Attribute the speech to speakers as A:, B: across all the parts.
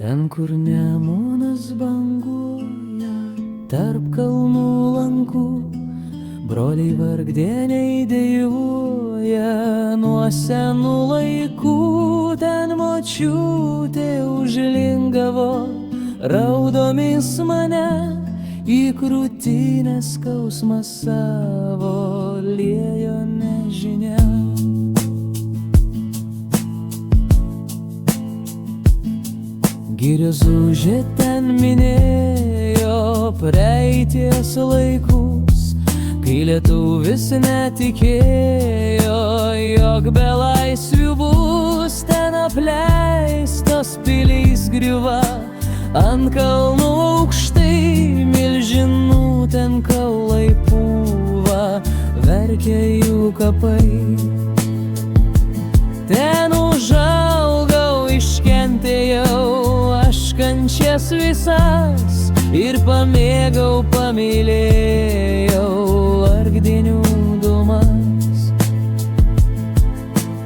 A: Ten, kur Nemunas banguoja, tarp kalnų lankų, broliai vargdieniai dainuoja nuo senų laikų. Ten močiutė užlingavo, raudomis mane į krūtinę skausmą savo liejo nežinia. Girios ūžė ten minėjo praeities laikus, kai lietuvis netikėjo, jog belaisvių bus. Ten apleistos pilys griuva, ant kalnų aukštai milžinų ten kaulai pūva, verkia jų kapai. Ten užaugau, iškentėjau aš kančias visas ir pamėgau, pamylėjau vargdienių dūmas.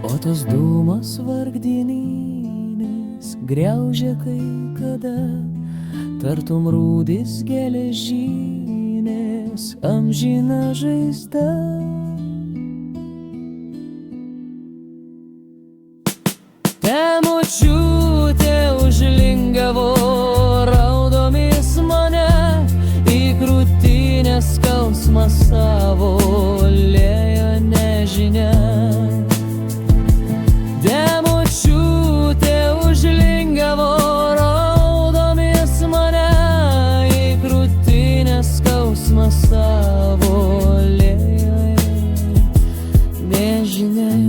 A: O tos dūmas vargdieninės griaužia kai kada, tartum rūdys geležinės amžina žaizda. Ten močiutė užlingavo, raudomis mane į krūtinę skausmą savo liejo nežinia. Ten močiutė užlingavo, raudomis mane į krūtinę skausmą savo liejo nežinia.